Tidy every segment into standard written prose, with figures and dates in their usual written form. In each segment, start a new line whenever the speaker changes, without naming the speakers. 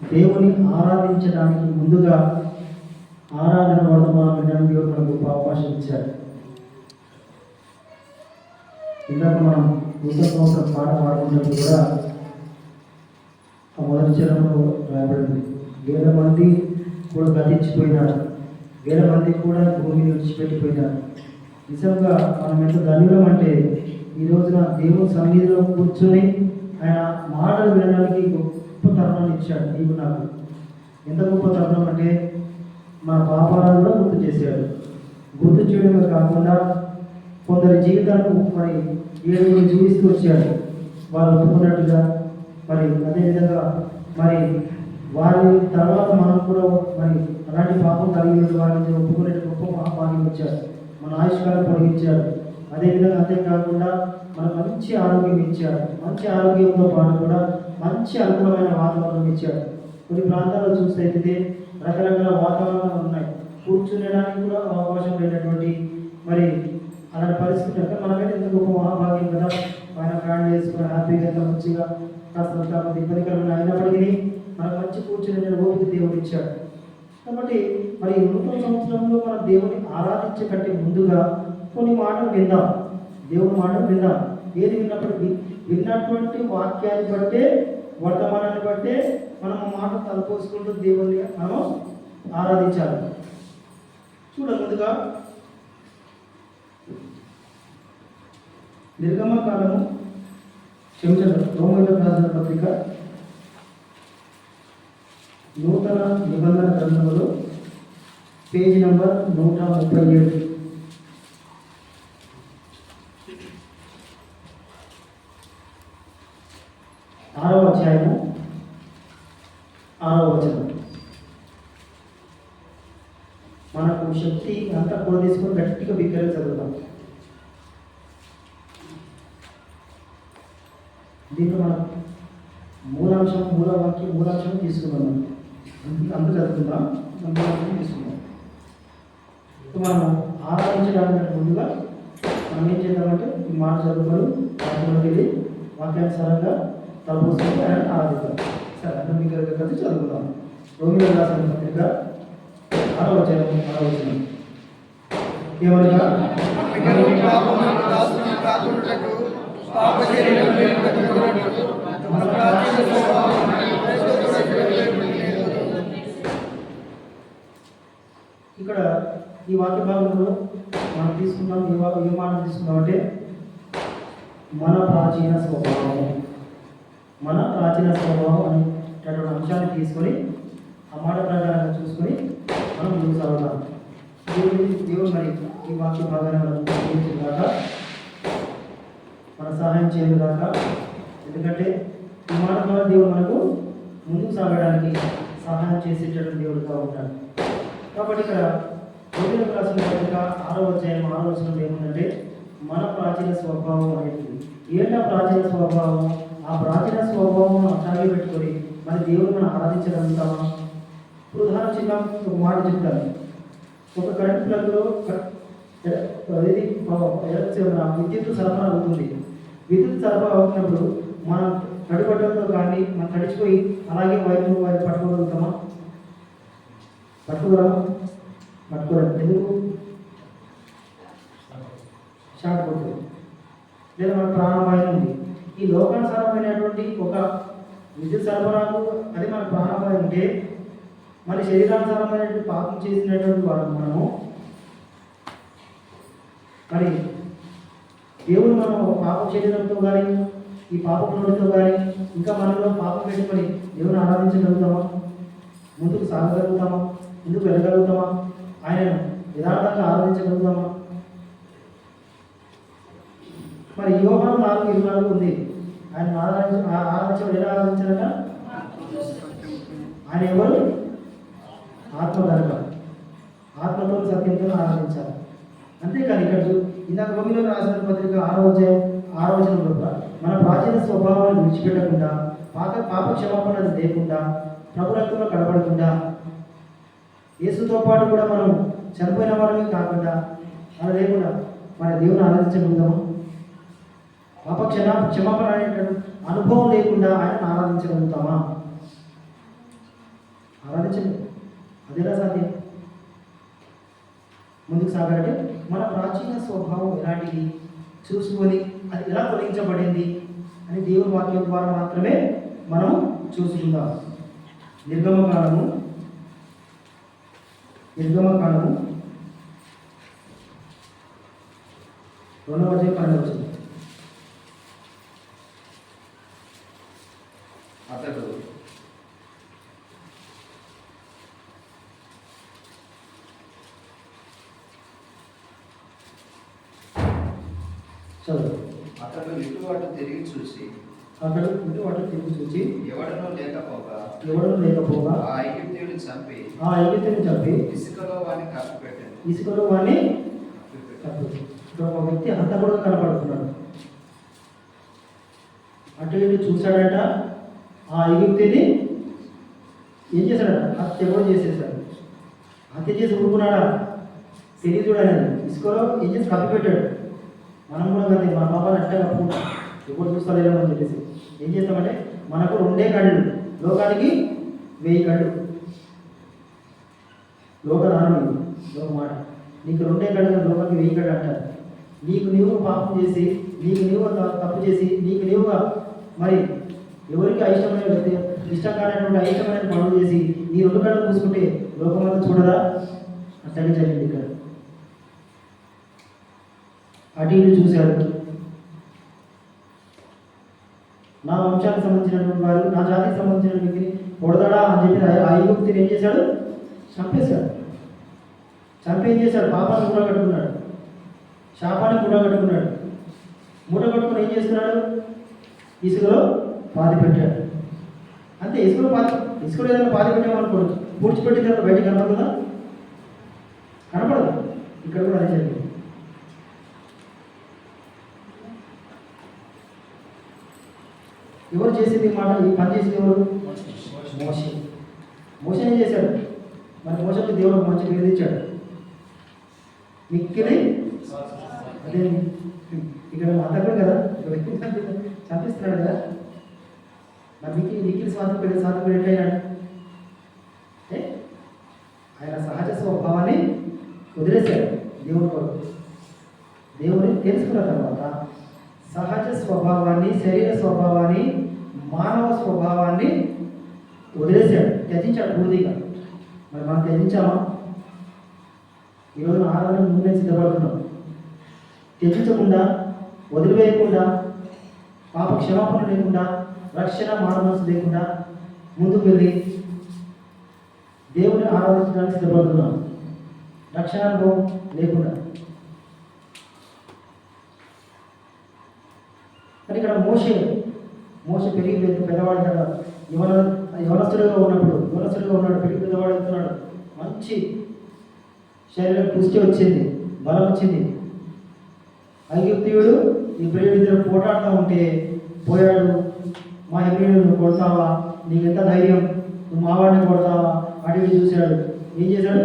దేవుని ఆరాధించడానికి ముందుగా ఆరాధన వర్తమానం వినడానికి దేవుడు మనకు గొప్ప అవకాశం ఇచ్చాడు. ఇందాక మనం నూతన సంవత్సరం పాట పాడుకున్నప్పుడు కూడా ఆ మొదటి చరణంలో రాయబడింది, వేల మంది కూడా గతించిపోయినారు, వేల మంది కూడా భూమిని విడిచిపెట్టిపోయినారు. నిజంగా మనం ఎంత ధన్యులం అంటే ఈ రోజున దేవుని సన్నిధిలో కూర్చొని ఆయన మాటలు వినడానికి గొప్ప తరుణాన్ని ఇచ్చాడు. నీకు నాకు ఎంత గొప్ప తరుణం అంటే మన పాపాలను కూడా గుర్తు చేశాడు. గుర్తు చేయడమే కాకుండా కొందరి జీవితాలకు మరి ఏడుగురు జీవిస్తూ వచ్చాడు. వాళ్ళు ఒప్పుకున్నట్టుగా మరి అదేవిధంగా మరి వారి తర్వాత మనం కూడా మరి అలాంటి పాపం కలిగి వారిని ఒప్పుకునే గొప్ప పాపాన్ని వచ్చాడు. మన ఆయుష్కాలం పొడిగించాడు. అదేవిధంగా అంతేకాకుండా మనకు మంచి ఆరోగ్యం ఇచ్చాడు. మంచి ఆరోగ్యంతో పాటు కూడా మంచి అనుకూలమైన వాతావరణం ఇచ్చాడు. కొన్ని ప్రాంతాల్లో చూస్తే రకరకాల వాతావరణాలు ఉన్నాయి, కూర్చునేడానికి కూడా అవకాశం లేనటువంటి మరి అలాంటి పరిస్థితి అంటే మనకైతే ఎంత గొప్ప మహాభాగ్యం కదా. ఆయన ఫ్యాన్ చేసుకుని హ్యాపీగా ఎంత మంచిగా కాస్త ఇబ్బందికరమైన అయినప్పటికీ మనకు మంచి కూర్చునే ఓపిక దేవుడు ఇచ్చాడు. కాబట్టి మరి నూతన సంవత్సరంలో మనం దేవుని ఆరాధించే కంటే ముందుగా కొన్ని మాటలు విందాం. దేవుని మాటలు విందాం. ఏది విన్నప్పటికీ విన్నటువంటి వాక్యాన్ని బట్టే వర్తమానాన్ని బట్టే మనం ఆ మాట తలపోసుకుంటూ దేవుని మనం ఆరాధించాలి. ముందుగా నిర్గమకాండము రోమీయులకు రాసిన పత్రిక నూతన నిబంధన గ్రంథములో పేజీ నంబర్ 137, 6వ అధ్యాయము 6వ వచనం. మనకు శక్తి అంతా కూడా తీసుకొని గట్టిగా బిగ్గరగా చదువుతాం. దీంట్లో మనం మూలాంశం తీసుకుందాం. అంత చదువుకుందాం, మూలాంశం తీసుకుందాం. మనం ఆరాధించడానికి ముందుగా మనం ఏం చేద్దామంటే ఈ మాట చదువుకొని వాక్యంలోకి వెళ్ళి వాక్యానుసారంగా తలపోసుకొని ఆయన ఆరాధిద్దాం. సరే, అందరం మీకు కలిసి చదువుకుందాం. రోమీయులకు రాసిన పత్రిక 6వ అధ్యాయం 6వ వచనం. ఏమనగా ఇక్కడ ఈ వాక్య భాగంలో మనం తీసుకున్నాం. ఏ మాట తీసుకున్నామంటే మన ప్రాచీన స్వభావం అనేటటువంటి అంశాన్ని తీసుకొని ఆ మాట ప్రకారంగా చూసుకొని మనం ముందుకు సాగుతాం. దేవుడు మరి ఈ వాక్య భాగాన్ని మనం కాక మన సహాయం చేయదు కాక. ఎందుకంటే ఈ మాట ద్వారా దేవుడు మనకు ముందుకు సాగడానికి సహాయం చేసేటటువంటి దేవుడుగా ఉంటాడు. కాబట్టి ఇక్కడ రోమీయులకు రాసిన పత్రిక 6వ అధ్యాయం 6వ వచనంలో ఏముందంటే మన ప్రాచీన స్వభావం అనేది. ఏంటా ప్రాచీన స్వభావం? ఆ ప్రాచీన స్వభావం అట్లాగే పెట్టుకొని మన దేవుడు మనం ఆరాధించగలుగుతామా? ఇప్పుడు ఉదాహరణ చిన్న ఒక మాట చెప్తాను. ఒక కరెంట్ ప్లగ్లో విద్యుత్ సరఫరా అవుతుంది. విద్యుత్ సరఫరా అవుతున్నప్పుడు మనం తడిపడంతో కానీ మనం తడిచిపోయి అలాగే వైపు పట్టుకోగలుగుతామా? పట్టుకోలేము. ఎందుకు? షార్ట్ కొడుతుంది, లేదా మన ప్రాణాపాయం ఉంది. ఈ లోకానుసారమైనటువంటి ఒక విద్యుత్ సరఫరాకు అది మన ప్రాణాపాయం ఉంటే మన శరీరానుసారమైనటువంటి పాపం చేసినటువంటి మనము మరి దేవుడు మనం పాపం శరీరంతో కానీ ఈ పాపం నోటితో కానీ ఇంకా మనలో పాపం పెట్టుకొని దేవుని ఆరాధించగలుగుతామా? ముందుకు సాగగలుగుతామా? ముందుకు వెళ్ళగలుగుతామా? ఆయనను యథార్థంగా ఆరాధించగలుగుతామా? మరి యోహాను 4:24 ఉంది. ఆయన ఆరాధించడం ఎలా ఆరాధించాలట? ఆయన ఎవరు? ఆత్మ కనుక ఆత్మతో సత్యంతో ఆరాధించాలి. అంతేకాని ఇక్కడ ఇందాక రోమీయులకు రాసిన పత్రిక 6వ అధ్యాయం 6వ వచనంలో మన ప్రాచీన స్వభావాన్ని విడిచిపెట్టకుండా పాప క్షమాపణ లేకుండా ప్రభు రక్తంలో కనబడకుండా యేసుతో పాటు కూడా మనం చనిపోయిన వారమే కాకుండా అలా లేకుండా మన దేవుని ఆరాధించగలుగుతాము. పాప క్షమాపణ అనేటువంటి అనుభవం లేకుండా ఆయన ఆరాధించగలుగుతామా? మరణించలేదు. అది ఎలా సాధ్యం? ముందుకు సాగాలంటే మన ప్రాచీన స్వభావం ఎలాంటిది చూసుకొని అది ఎలా తొలగించబడింది అని దేవుని వాక్యం ద్వారా మాత్రమే మనం చూసుకుందాం. నిర్గమకాండము 2వ అధ్యాయం 12వ వచనం.
అతడు అతడు ఇటు తిరిగి చూసి ఎవడనూ లేకపోగా ఆ ఐగుప్తీయుడిని చంపి ఇసుకలో వాణ్ణి
ఒక వ్యక్తి హంతకుడుగా కనపడుతున్నాడు. అటు ఇటు చూశాడట, ఆ ఐగుప్తిని ఏం చేశాడట? హత్య కూడా చేసేసాడు. హత్య చేసి ఊరుకున్నాడా? తెలియదు. అనేది ఇసుకలో ఏం చేసి కప్పి పెట్టాడు. మనం కూడా కదా మన పాపాలు అట్లా కప్పుకుంటాం, ఎప్పుడు చూస్తలేమో అని చెప్పేసి ఏం చేస్తామంటే మనకు 2 కళ్ళు, లోకానికి 1000 కళ్ళు. లోకదానం లోక మాట, నీకు 2 కళ్ళు, లోకానికి 1000 కళ్ళు అంటారు. నీకు నీవు పాపం చేసి, నీకు నీవు తప్పు చేసి, నీకు నీవుగా మరి ఎవరికి ఇష్టం కానటువంటి అయిష్టమైన పనులు చేసి నీ 2 కళ్ళు మూసుకుంటే లోకమంతా చూడదా? అట్లాగే జరిగింది ఇక్కడ. అటు ఇటు చూశాడు. నా వంశానికి సంబంధించినటువంటి వారు, నా జాతికి సంబంధించిన వ్యక్తిని పొడదాడా అని చెప్పి ఐగుప్తిని ఏం చేశాడు? చంపేశాడు. చంపి ఏం చేశాడు? పాపాన్ని మూట కట్టుకున్నాడు, శాపాన్ని మూట కట్టుకున్నాడు. మూట కట్టుకుని ఏం చేస్తున్నాడు? ఇసుకలో పాతి పెట్టాడు. అంతే. ఇసుకలో ఏదైనా పాతి పెట్టామనుకోండి, పూడ్చిపెట్టిన తర్వాత బయటికి కనపడుతుందా? కనపడదు. ఇక్కడ కూడా అదే జరిగింది. ఎవరు చేసింది మాట? ఈ పని చేసింది ఎవరు? మోషే ఏం చేశాడు? మన మోసకి దేవుడు మంచి పేరు ఇచ్చాడు, మిక్కిలి. అదే ఇక్కడ మాట్లాడు కదా, చంపిస్తున్నాడు కదా. మరి మిక్కిలి స్వాతంత్రం ఎట్లయినాడు? ఆయన సహజ స్వభావాన్ని వదిలేశాడు దేవుడి కొరకు. దేవుని తెలుసుకున్న తర్వాత సహజ స్వభావాన్ని, శరీర స్వభావాన్ని, మానవ స్వభావాన్ని వదిలేశాడు, త్యజించాడు పూర్తిగా. మరి మనం త్యజించామా? ఈరోజు ఆరాధన ముందే సిద్ధపడుతున్నాం. త్యజించకుండా, వదిలివేయకుండా, పాప క్షమాపణ లేకుండా, రక్షణ మానవసు లేకుండా ముందుకు వెళ్ళి దేవుని ఆరాధించడానికి సిద్ధపడుతున్నాం, రక్షణ అనుభవం లేకుండా. కానీ ఇక్కడ మోషే పెరిగి పెద్దవాడు కదా, యవనస్తుడిగా ఉన్నాడు, పెరిగి పెద్దవాడు అవుతున్నాడు. మంచి శరీరం పుష్టి వచ్చింది, బలం వచ్చింది. ఐగుప్తీయుడు ఇద్దరు పోటాడుతూ ఉంటే పోయాడు. మా హెబ్రీయుడు నువ్వు కొడతావా? నీకెంత ధైర్యం? నువ్వు మావాడిని కొడతావా? అటు చూశాడు. ఏం చేశాడు?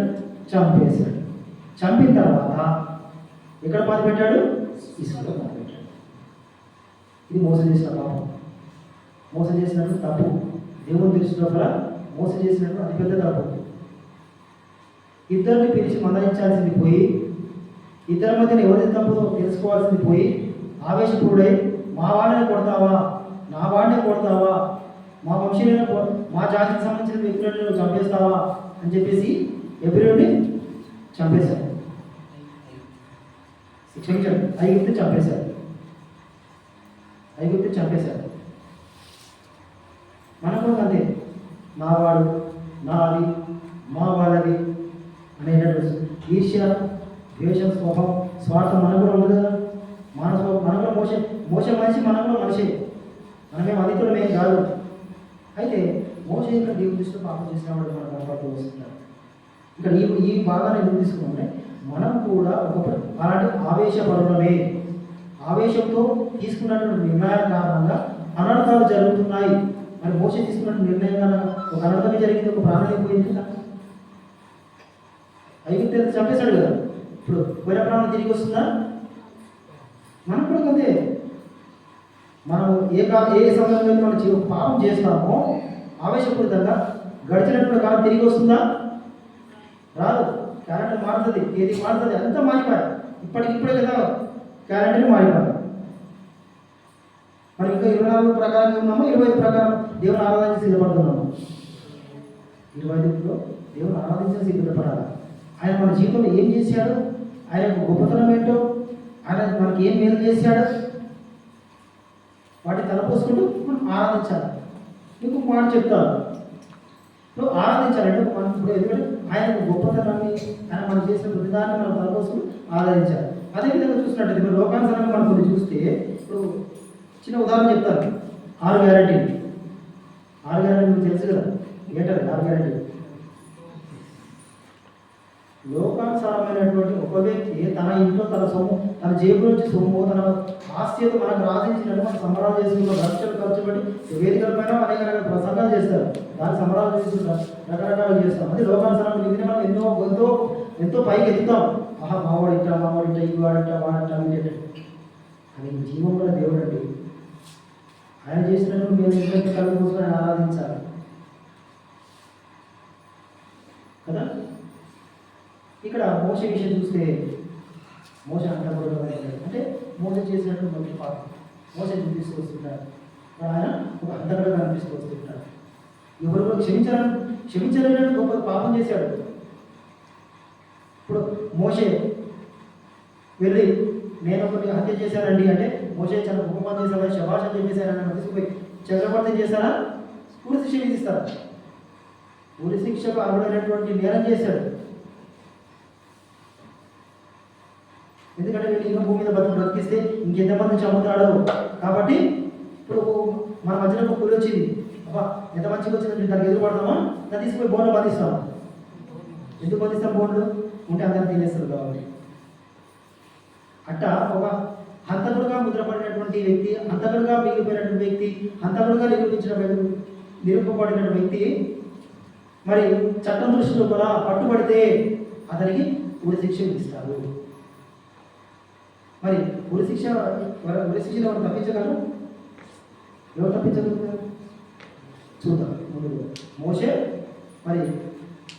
చంపేశాడు. చంపిన తర్వాత ఎక్కడ పాతి పెట్టాడు? ఇసుకలో పాతి పెట్టాడు. ఇది మోసం చేసిన పాపం, మోసం చేసినట్టు తప్పు. దేవుని దృష్టిలో కూడా మోసం చేసినట్టు అతిపెద్ద తప్పు. ఇద్దరిని పిలిచి మందలించాల్సింది పోయి, ఇద్దరి మధ్యన ఎవరి తప్పు తెలుసుకోవాల్సింది పోయి, ఆవేశపూరుడై మా వాడిని కొడతావా, నా వాడిని కొడతావా, మా వంశీయులను, మా జాతికి సంబంధించిన వ్యక్తులను చంపేస్తావా అని చెప్పేసి హెబ్రీయుడిని చంపేశాడు. క్షమించండి, ఐగుప్తుని చంపేశాడు. మనం కూడా అంతే, నావాడు, నాది, మా వాళ్ళది అనేటటువంటి ఈర్ష్య, ద్వేషం, స్వభావం, స్వార్థం మనకు కూడా ఉండదు కదా. మనం కూడా మోస మనిషి, మనం కూడా మనిషి, మనమేం అధికులమేం కాదు. అయితే మోస ఇక్కడ దేవుని దృష్టిలో పాపం చేసినప్పుడు మనం కనపడుతూ వస్తున్నారు. ఇక్కడ ఈ భాగాన్ని ఎందుకు తీసుకుంటే మనం కూడా ఒకప్పుడు అలాంటి ఆవేశపరులమే. ఆవేశంతో తీసుకున్నటువంటి నిర్ణయాల కారణంగా అనర్థాలు జరుగుతున్నాయి. మరి మోస తీసుకున్న నిర్ణయం కన్నా ఒక అనర్థమే జరిగింది, ఒక ప్రాణం అయిపోయింది కదా. ఐగుప్తు చంపేశాడు కదా, ఇప్పుడు పోయిన ప్రాణం తిరిగి వస్తుందా? మనం కూడా అంతే. మనం ఏ సమయంలో మనం పాపం చేస్తామో ఆవేశపూరితంగా గడిచినటువంటి కాలం తిరిగి వస్తుందా? రాదు. క్యాలెండర్ మారుతుంది, ఏది మారుతుంది, అంతా మారిపోయాయి. ఇప్పటికిప్పుడే కదా క్యాలెండర్ మారిపోయాయి. మరి ఇంకా 24 ప్రకారంగా ఉన్నామో 25 ప్రకారం దేవుని ఆరాధించి సిద్ధపడుతున్నాము. 25లో దేవుని ఆరాధించి సిద్ధపడాలి. ఆయన మన జీవితంలో ఏం చేశాడు, ఆయన యొక్క గొప్పతనం ఏంటో, ఆయన మనకి ఏం మేలు చేశాడు, వాటిని తలపోసుకుంటూ మనం ఆరాధించాలి. మీకు మాట చెప్తాను, నువ్వు ఆరాధించాలంటే మనం ఇప్పుడు ఎందుకంటే ఆయన గొప్పతనాన్ని, ఆయన మనం చేసిన ప్రతిదాన్ని మనం తలపోసుకుని ఆరాధించాలి. అదేవిధంగా చూసినట్టయితే ఇప్పుడు లోకానుసారంగా మనం కొన్ని చూస్తే, ఇప్పుడు చిన్న ఉదాహరణ చెప్తాను. 6 గ్యారెంటీ మీకు తెలుసు కదా, ఏంటది 6 గ్యారెంటీ? లోకానుసారమైనటువంటి ఒక వ్యక్తి తన ఇంట్లో తన సొమ్ము, తన జేబు నుంచి సొమ్ము, తన ఆస్తితో మనకు రాజించినట్టు మనం సంబరాలు చేసుకుంటాం. లక్షలు ఖర్చు పెట్టి వేదికల పైన అనేక రకాల ప్రసంగాలు చేస్తారు, దాని సంబరాలు చేసుకుంటాం, రకరకాలు చేస్తాం. అది లోకానుసారం. ఇది మనం ఎంతో పైకి ఎత్తుతాం. ఆహా మావాడిట ఈ వాడిట వాడట అంటే అది జీవం కూడా దేవుడు అండి. ఆయన చేసినట్టు మేము ఎందుకంటే కళ్ళు కూర్చొని ఆయన ఆరాధించాలి కదా. ఇక్కడ మోసే విషయం చూస్తే, మోస అంటే మోస చేసినట్టు మంచి పాపం మోస చూపిస్తూ వస్తుంటారు. ఆయన ఒక అంతకుడుగా అనిపిస్తూ వస్తుంటారు. ఎవరు కూడా క్షమించలేనట్టు గొప్ప పాపం చేశాడు. ఇప్పుడు మోసే వెళ్ళి నేను ఒకటి హత్య చేశానండి అంటే, మోసే చాలా గొప్ప పని చేశారా, శభాష చెప్పేశారని తీసుకుపోయి చక్రవర్తి చేశారా, ఉరి శిక్ష విధిస్తారా? ఉరి శిక్షకు అర్హుడైనటువంటి నేరం చేశాడు. ఎందుకంటే వీళ్ళు ఇంకా భూమి మీద బ్రతికిస్తే ఇంకెంతమంది చంపుతాడు కాబట్టి, ఇప్పుడు మన మధ్యలో ఒక పులి వచ్చింది, అబ్బా ఎంత మంచిగా వచ్చిందంటే దానికి ఎదురుపడతామా, దాన్ని తీసుకుపోయి బోన్లో బంధిస్తాం. ఎందుకు బంధిస్తాం? బోన్లు ఉంటే అందరినీ తినేస్తారు కాబట్టి. అట్టా ఒక హంతకుడుగా ముద్రపడినటువంటి వ్యక్తి, హంతకుడుగా మిగిలిపోయినటువంటి వ్యక్తి, హంతకుడుగా నిరూపబడిన వ్యక్తి మరి చట్టం దృష్టిలో కూడా పట్టుబడితే అతనికి ఉరి శిక్ష విధిస్తారు. మరి ఉరి శిక్షను ఎవరు తప్పించగలరు? ఎవరు తప్పించగలుగుతారు? చూద్దాం. ముందు మోసే మరి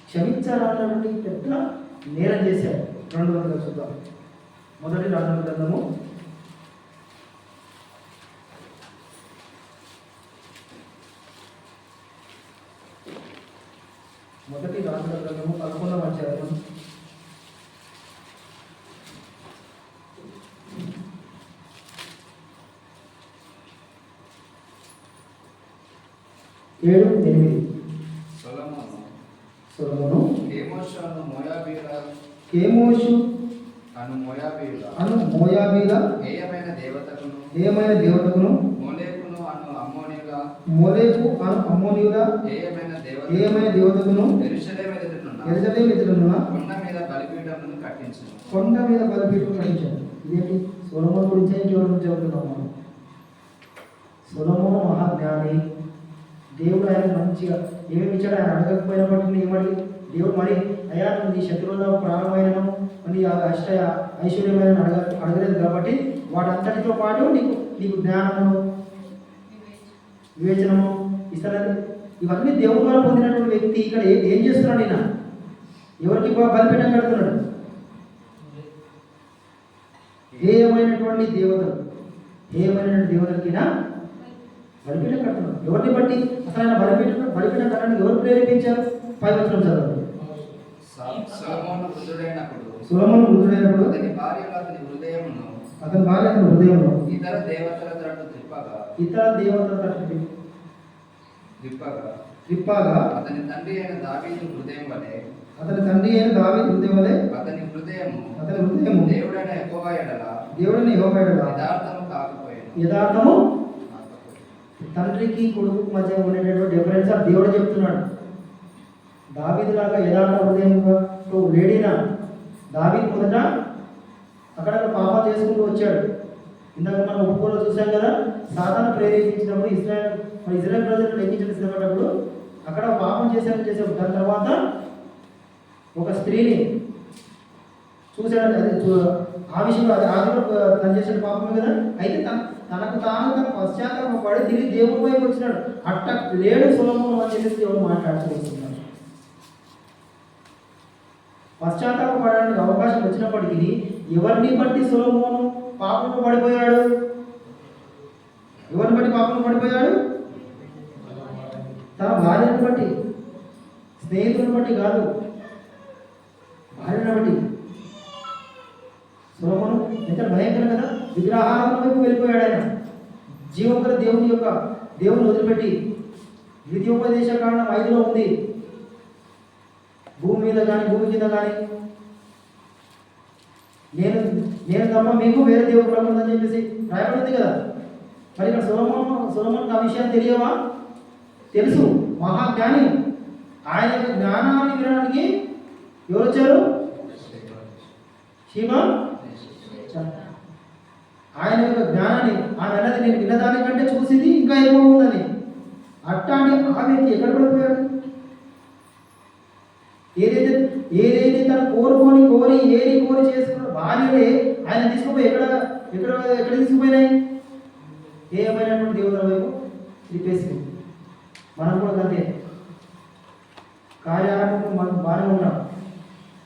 క్షమించాలన్నటువంటి పెద్ద నేరం చేశాడు. 2 చూద్దాం. మొదటి రాజుల గ్రంథము 11వ అధ్యాయం 7-8. సొలొమోను కేమోషు అను మోయాబీల హేయమైన దేవతకును మోలేకు అను అమ్మోనీయుల హేయమైన దేవతకును యెరూషలేము ఎదుటనున్న కొండ మీద బలిపీఠం కట్టించాడు. ఇదేంటి? సొలొమోను గురించి ఇంకెవరి గురించి చెబుతున్నాం మనం? సొలొమోను మహాజ్ఞాని. దేవుడు ఆయన మంచిగా ఏమేమి ఇచ్చాడు, ఆయన అడగకపోయినప్పటికీ ఏమడి దేవుడు మరి అయ్యా నీ శత్రువులో ప్రారంభమైన నీ ఐశ్వర్యమైన అడగలేదు కాబట్టి వాటంతటితో పాటు నీకు జ్ఞానము వివేచనము ఇస్తాడు. ఇవన్నీ దేవుడు ద్వారా పొందినటువంటి వ్యక్తి ఇక్కడ ఏం చేస్తున్నాడు? ఈయన ఎవరికి బలిపీఠం కడుతున్నాడు? హేయమైనటువంటి దేవతలకి బలిపీఠం కడుతున్నాడు. ఎవరిని బట్టి? అసలు ఆయన బలిపీఠం కట్టడానికి ఎవరు ప్రేరేపించారు? 5 వచనం చదవండి. సొలొమోను వృద్ధుడైనప్పుడు అతని భార్య అతని హృదయమును ఇతర దేవతల తట్టు త్రిప్పగా అతని తండ్రి అయిన దావీదు హృదయం వలె అతని హృదయము దేవుడైన యెహోవా ఎడల యథార్థము. తండ్రికి కొడుకు మధ్య ఉండేటటువంటి డిఫరెన్స్ దేవుడు చెప్తున్నాడు. దావీదులాగా యథార్థ హృదయంతో లేడినా దావీదు మొదట అక్కడ పాపాలు చేసుకుంటూ వచ్చాడు. ఇందాక మనం ఒప్పుకోలో చూసాం కదా, సాతాను ప్రేరేపించినప్పుడు ఇజ్రాయెల్ ప్రజలను లెక్కించడం సిద్ధపడ్డప్పుడు అక్కడ పాపం చేశాడు. దాని తర్వాత ఒక స్త్రీని చూశాడు. అది ఆ విషయంలో అది ఆదిలో తను చేసిన పాపమే కదా. అయితే తనకు తాను పశ్చాత్తాపడి తిరిగి దేవుడి వైపు వచ్చినాడు. అట్ట లేడు సొలొమోను అని చెప్పేసి దేవుడు మాట్లాడుతూ పశ్చాత్తాపడడానికి అవకాశం వచ్చినప్పటికీ ఎవరిని బట్టి సొలొమోను పాపంలో పడిపోయాడు? ఎవరిని బట్టి పాపంలో పడిపోయాడు? తన భార్యను బట్టి, స్నేహితులను బట్టి కాదు, భార్యను బట్టి. సొలొమోను ఎంత భయంకరం కదా, విగ్రహారాధన వైపు వెళ్ళిపోయాడు ఆయన. జీవం గల దేవుని వదిలిపెట్టి. ద్వితీయోపదేశ కాండం 5లో ఉంది. భూమి మీద కానీ భూమి కింద కానీ నేను తప్ప మీకు వేరే దేవుడు ఉండదని చెప్పేసి రాయబడింది కదా. మరి ఇక్కడ సొలొమోను ఆ విషయం తెలియవా? తెలుసు, మహాజ్ఞాని. ఆయన జ్ఞానాన్ని వినడానికి ఎవరు వచ్చారు? శివ. ఆయన యొక్క జ్ఞానాన్ని ఆమె అన్నది నేను విన్నదానికంటే చూసింది ఇంకా ఎక్కువ ఉందని. అట్టాంటి ఆ వ్యక్తి ఎక్కడ పడిపోయాడు? ఏదైతే తను కోరి చేసుకున్న భార్యలే ఆయన తీసుకుపోయి ఎక్కడ తీసుకుపోయినాయి? ఏమైనటువంటి దేవుల వైపు తిప్పేసింది. మనం కూడా అంతే. కార్యాలయంలో మనం బాగానే ఉన్నాం,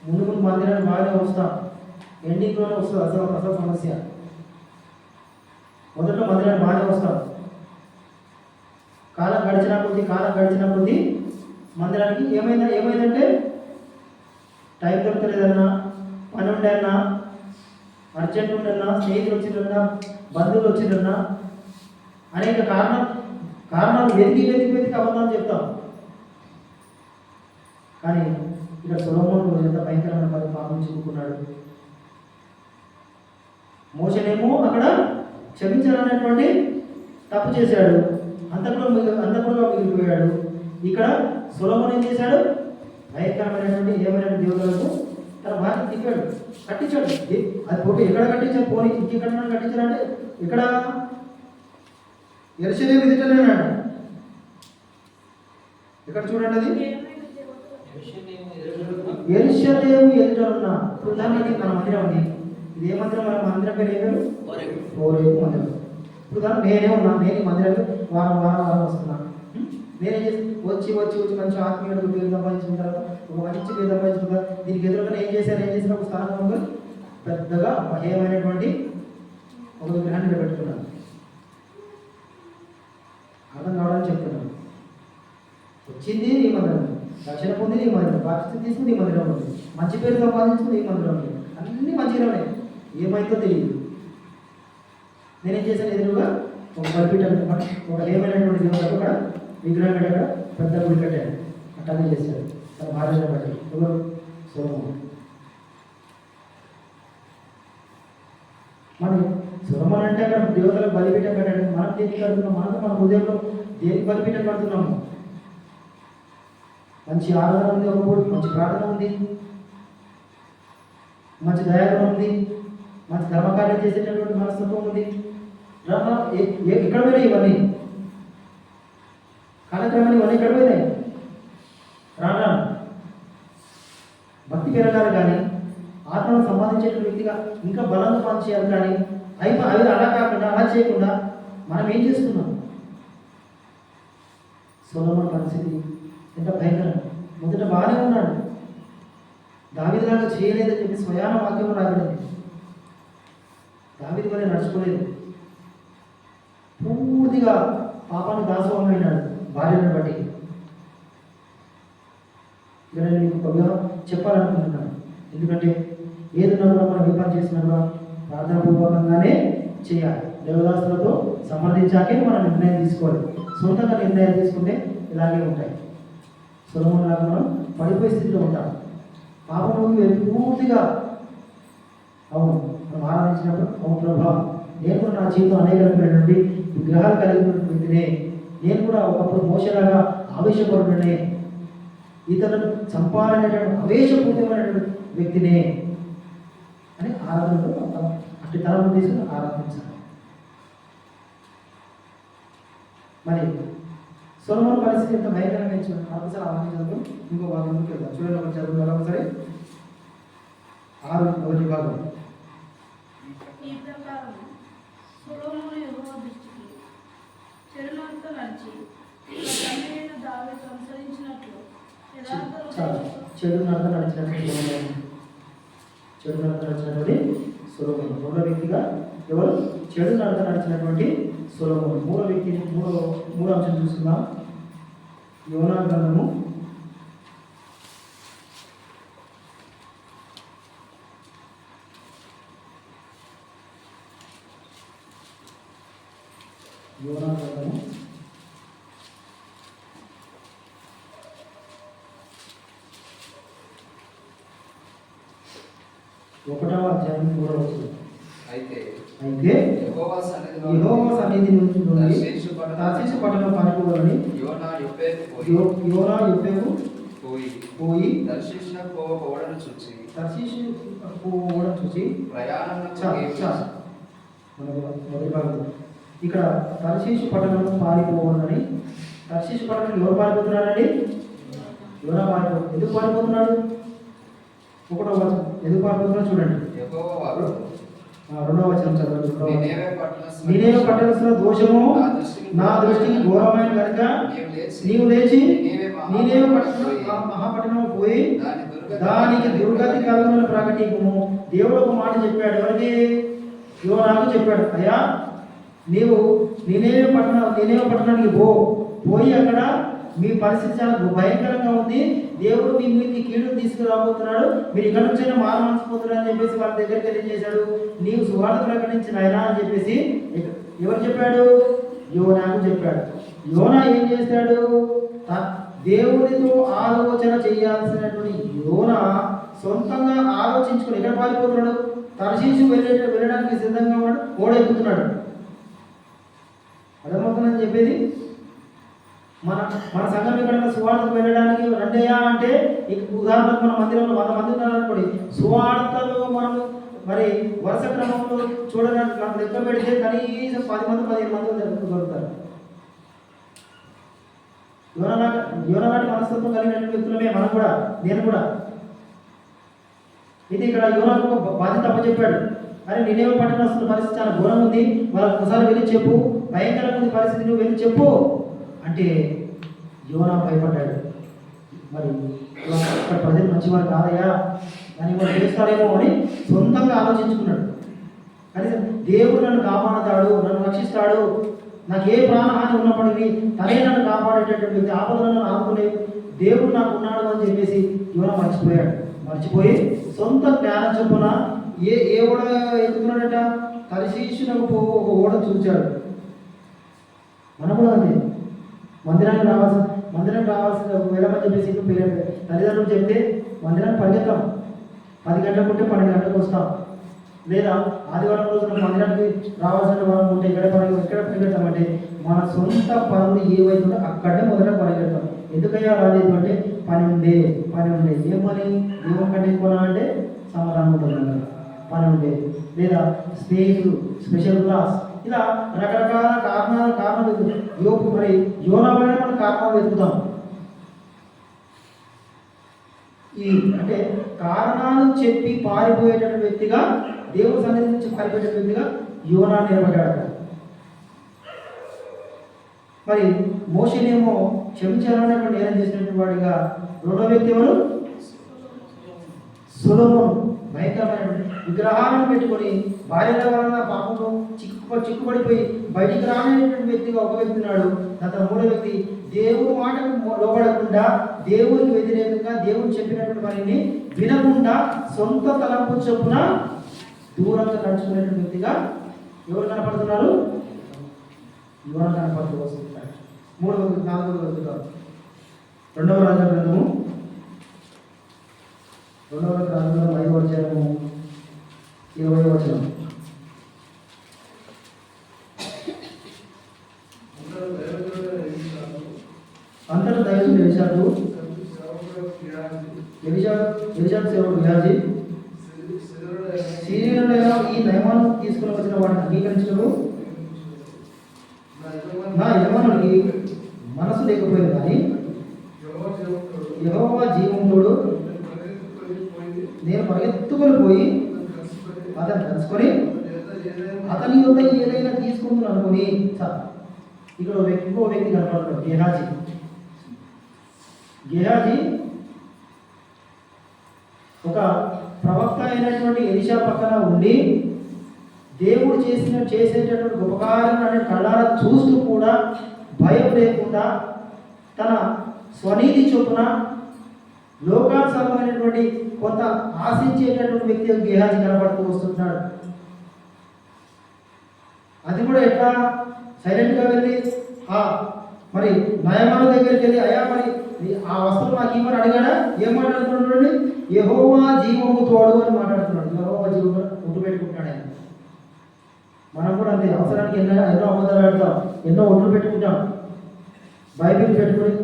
ముందు మందిరాన్ని బాగానే వస్తాం, ఎండింగ్లోనే వస్తుంది అసలు సమస్య. మొదట్లో మందిరాన్ని బాగానే వస్తాం, కాలం గడిచిన కొద్దీ మందిరానికి ఏమైందంటే టైం దొరకలేదన్నా, పని ఉండన్నా, అర్జెంట్ ఉండన్నా, స్నేహితులు వచ్చిందన్నా, బంధువులు వచ్చిందన్నా, అనేక కారణాలు వెతికి అబద్ధాలు చెప్తాం. కానీ ఇక్కడ సొలొమోను ఎంత భయంకరమైన పాపం చిక్కుకున్నాడు. మోషేనేమో అక్కడ క్షమించాలనేటువంటి తప్పు చేశాడు, అంతకుడుగా మిగిలిపోయాడు. ఇక్కడ సొలొమోను ఏం చేశాడు? భయంకరమైనటువంటి ఏమైనా దేవులకు తన భార్య తిప్పాడు, కట్టించాడు. అది పోటీ ఎక్కడ కట్టించాడు? పోనీ ఇంకెక్కడ కట్టించాడంటే ఇక్కడ యెరూషలేము ఎదుటనేనాడు. ఇక్కడ చూడండి, అది యెరూషలేము ఎదుట ఉన్న. ఉదాహరణకి మన మందిరం ఉంది. ఇది ఏ మందిరం? మన మందిరం పేరు ఏమేమి? హోరేబు మందిరం. ఇప్పుడు దాన్ని నేనే ఉన్నాను, నేను ఈ మందిరానికి వారం వస్తున్నాను. నేనేం చేసి వచ్చి మంచి ఆత్మీయుడు పేరు సంపాదించిన తర్వాత ఒక మంచి పేరు సంపాదించిన తర్వాత దీనికి ఎదురుగా ఏం చేసిన ఒక స్థానంలో పెద్దగా మహేయమైనటువంటి ఒక విగ్రహాన్ని పెట్టుకున్నాను. అర్థం కావడానికి చెప్తున్నాను. వచ్చింది ఈ మందిరం, రక్షణ పొందింది ఈ మందిరం, బాధ్యత తీసుకుంది ఈ మందిరం ఉంది, మంచి పేరు సంపాదించుకుంది ఈ మందిరం ఉంది, అన్నీ మంచిగానే. ఏమైందో తెలియదు. నేనేం చేశాను? ఎదురుగా ఒక బలిపీఠం, ఒక ఏమైనటువంటి దేవుడు కూడా విగ్రహం పెట్టాడు, పెద్ద గుడి కట్టాడు. అట్టానే చేశాడు తన భార్యను బట్టి. ఎవరు? సొలొమోను. మనం సొలొమోను అంటే అక్కడ దేవతలకు బలిపీఠం కట్టాడు. మనం దేనికి కడుతున్నాం? మన హృదయంలో దేనికి బలిపీఠం కడుతున్నాము? మంచి ఆరాధన ఉంది, ఒకప్పుడు మంచి ప్రార్థన ఉంది, మంచి దయాగుణం ఉంది, మంచి ధర్మకార్యం చేసేటటువంటి మనస్తత్వం ఉంది. ఎక్కడ పోయినాయి ఇవన్నీ? కాలక్రమాన్ని ఇవన్నీ ఎక్కడ పోయినాయి? రాను భక్తి పెరగాలి కానీ, ఆత్మను సంపాదించే వ్యక్తిగా ఇంకా బలంగా పనిచేయాలి కానీ, అవి అలా కాకుండా, అలా చేయకుండా మనం ఏం చేస్తున్నాం? సొలొమోను పరిస్థితి ఎంత భయంకరం. మొదట బాగానే ఉన్నాడు, దావీదులాగా చేయలేదని చెప్పి స్వయాన వాక్యం రాబడింది. దావీదు వలె నడుచుకోలేదు, పూర్తిగా పాపాన్ని దాసోహమైనాడు భార్యను బట్టి. ఇక్కడ నేను మీకు కొద్దిగా చెప్పాలనుకుంటున్నాను. ఎందుకంటే ఏదన్నా కూడా మనం ఏ పని చేసినా కూడా ప్రార్థనాపూర్వకంగానే చేయాలి. దేవదాసులతో సంప్రదించాకే మనం నిర్ణయం తీసుకోవాలి. సొంతంగా నిర్ణయం తీసుకుంటే ఇలాగే ఉంటాయి. సొలొమోను లాగా మనం పడిపోయే స్థితిలో ఉంటాం. పాపంలోకి వెళ్ళి పూర్తిగా అవును మనం ఆరాధించినప్పుడు అవును ప్రభా, నేను కూడా నా జీవితం అనేక రకమైన నుండి విగ్రహాలు కలిగిన వ్యక్తినే, నేను కూడా ఒకప్పుడు మోసలాగా ఆవేశపడుతుండే, ఇతరులను చంపాలనేటువంటి ఆవేశపూరితమైనటువంటి వ్యక్తినే అని ఆరాధనలో అటు తలను తీసుకుని ఆరాధించాలి. మరి సొలొమోను పరిస్థితి ఎంత భయంకరంగా ఇచ్చాడు. ఒకసారి ఆలోచన చదువు, ఇంకో భాగం వెళ్దాం. చూడండి, ఒకటి చదువు ఒకసారి 6 భాగం.
ఈ ప్రకారం సొలొమోను యెహోవా దృష్టికి చెడునడత నడిచి తండ్రి దావీదు అనుసరించినట్లు యథార్థ
చాలా చెడు నడత నడిచినటువంటి సొలొమోను. చెడు నడత నడిచినటువంటి సొలొమోను మూడో వ్యక్తిగా ఎవరు? చెడు నడత నడిచినటువంటి సొలొమోను. మూడో అంశం చూస్తున్నాం. యోనా గ్రంథము 1వ అధ్యాయం 3వ వచనం. అయితే యెహోవా సన్నిధి నుండి తర్షీషు పట్టణం పారిపోవాలని యోనా యొప్పేకు పోయి తర్షీషు పోవడం చూసి మొదటి భాగం ఇక్కడ తర్షీషు పట్టణం పారిపోవాలని. తర్షీషు పట్టణం ఎవరు పారిపోతున్నారండి? యోనా పారిపోతున్నాడు. ఎందుకు పారిపోతున్నాడు? 1వ వచనం ఎందుకు పారిపోతున్నాడు చూడండి. 2వ వచనం చదవండి. నీనేవే పట్టణస్థుల దోషము నా దృష్టికి ఘోరమైన కనుక నీవు లేచి నీనేవే మహాపట్టణం పోయి దానికి దుర్గతి కలుగునని ప్రకటింపుము. దేవుడు ఒక మాట చెప్పాడు. ఎవరికి? యోనాకు చెప్పాడు. అయ్యా నీవు నీనేవే పట్టణానికి పోయి అక్కడ మీ పరిస్థితి చాలా భయంకరంగా ఉంది, దేవుడు మీ మీదకి కీడు తీసుకురాబోతున్నాడు, మీరు ఇక్కడ నుంచైనా మారమనిసిపోతున్నారు అని చెప్పేసి వాళ్ళ దగ్గర తెలియజేశాడు. నీవు సువార్త ప్రకటించిన ఆయన అని చెప్పేసి ఎవరు చెప్పాడు? యోనాకు చెప్పాడు. యోనా ఏం చేస్తాడు? దేవుడితో ఆలోచన చేయాల్సినటువంటి యోనా సొంతంగా ఆలోచించుకుని ఎక్కడ పారిపోతున్నాడు? తర్షీషు వెళ్ళడానికి సిద్ధంగా ఉన్నాడు, ఓడైపోతున్నాడు. అర్థమవుతుందని చెప్పేది. మన సంఘం ఎక్కడైనా సువార్తకు వెళ్ళడానికి రండయ్యా అంటే, ఉదాహరణకు మన మందిరంలో 100 మంది ఉన్నారనుకోండి, సువార్తలో మనం మరి వరుస క్రమంలో చూడడానికి నాకు లెక్క పెడితే కనీసం 10 మంది 15 మంది దొరుకుతారు. యోనాటి మనస్తత్వం కలిగినటువంటి వ్యక్తులమే మనం కూడా, నేను కూడా. ఇది ఇక్కడ యోనాకు బాధ్యత అప్పచెప్పాడు. అరే నినేవే పట్టణస్థుల పరిస్థితి చాలా ఘోరంగా ఉంది, వాళ్ళకి ఒకసారి వెళ్ళి చెప్పు, భయంకరంగా ఉంది పరిస్థితి, నువ్వు వెళ్ళి చెప్పు అంటే యోనా భయపడ్డాడు. మరి అక్కడ ప్రజలు మంచివారు కాదయ్యా, దాన్ని వాళ్ళు చేస్తారేమో అని సొంతంగా ఆలోచించుకున్నాడు. కనీసం దేవుడు నన్ను కాపాడుతాడు, నన్ను రక్షిస్తాడు, నాకు ఏ ప్రాణహాని ఉన్నప్పటికీ తనే నన్ను కాపాడేటటువంటి ఆపదలను ఆదుకునే దేవుడు నాకు ఉన్నాడు అని చెప్పేసి యోనా మర్చిపోయి సొంత జ్ఞానం చొప్పున ఏ ఓడ ఎక్కుతున్నాడట? తర్షీషునకు ఒక ఓడ చూచాడు. మనం కూడా అంతే. మందిరానికి రావాల్సిన వెళ్ళమని చెప్పేసి తల్లిదండ్రులు చెప్తే మందిరానికి పరిగెత్తాం. 10 గంటలకు ఉంటే 12 గంటలకు వస్తాం. లేదా ఆదివారం రోజున మందిరానికి రావాల్సిన వారం ఉంటే ఎక్కడ పరిగెడతామంటే మన సొంత పనులు ఏవైతుందో అక్కడే మొదట పరిగెడతాం. ఎందుకయ్యా రాలేదు అంటే పని ఉండే. ఏమని దేవుని కంటే ఎక్కువ అంటే సమాధానం ఉంటుంది, పని ఉండే, లేదా స్నేహితులు, స్పెషల్ క్లాస్, ఇలా రకరకాల కారణాలు మరి యోనాలోనే మనం కారణాలు వెతుకుతాం. ఈ అంటే కారణాలు చెప్పి పారిపోయేటటువంటి వ్యక్తిగా, దేవుని సన్నిధి నుంచి పారిపోయేట వ్యక్తిగా యోనా నిలబడ్డాడు. మరి మోషేనేమో క్షమించాలనేటువంటి నేరం చేసినటువంటి వాడిగా రెండో వ్యక్తి ఎవరు? సొలొమోను. భయంకరమైనటువంటి విగ్రహాలను పెట్టుకొని భార్యల వలన పాపంలో చిక్కుపడిపోయి బయటికి రానటువంటి వ్యక్తిగా ఒక వ్యక్తి ఉన్నాడు. అతను మూడో వ్యక్తి దేవుని మాటకు లోబడకుండా, దేవునికి వ్యతిరేకంగా, దేవుడు చెప్పినటువంటి పనిని వినకుండా సొంత తలంపు చొప్పున దూరంగా నడుచుకునేటువంటి వ్యక్తిగా ఎవరు కనపడుతున్నారు? యోనా కనపడుతూ వస్తుంటారు. 4వ వ్యక్తి 2వ రాజుల గ్రంథము 5వ అధ్యాయము 20వ వచనం. అంతటా దైవజనుడు ఎలీషా సేవకుడు గెహాజీ సిరియనులైన ఈ నయమాను తీసుకుని వచ్చిన వాడిని అంగీకరించడం నా యజమానుడికి మనసు లేకపోయింది, కానీ యెహోవా జీవముతోడు నేను పరిగెత్తుకొని పోయి అతను కలుసుకొని అతని యొక్క ఏదైనా తీసుకుంటున్నాను అనుకుని ఇక్కడ ఇంకో వ్యక్తి కనపడతాడు, గేహాజీ. గేహాజీ ఒక ప్రవక్త అయినటువంటి ఎలీషా పక్కన ఉండి దేవుడు చేసేటటువంటి గొప్ప కార్యాలను కళ్ళారా చూస్తూ కూడా భయం లేకుండా తన స్వనీతి చొప్పున లోకానుసారమైనటువంటి కొంత ఆశించేటటువంటి వ్యక్తి గేహాజీ కనబడుతూ వస్తున్నాడు. అది కూడా ఎట్లా? సైలెంట్గా వెళ్ళి మరి నయమాన దగ్గరికి వెళ్ళి, అయ్యా మరి ఆ వస్తువు నాకు ఇవ్వని అడిగాడా? ఏం మాట్లాడుతున్నాడు? యెహోవా జీవము తోడు అని మాట్లాడుతున్నాడు. యెహోవా జీవము ఒట్టు పెట్టుకుంటాడు ఆయన. మనం కూడా అంతే, అవసరానికి ఎన్నో అబద్ధాలు ఆడతాం, ఎన్నో ఒట్లు పెట్టుకుంటాం. బైబిల్ పెట్టుకుని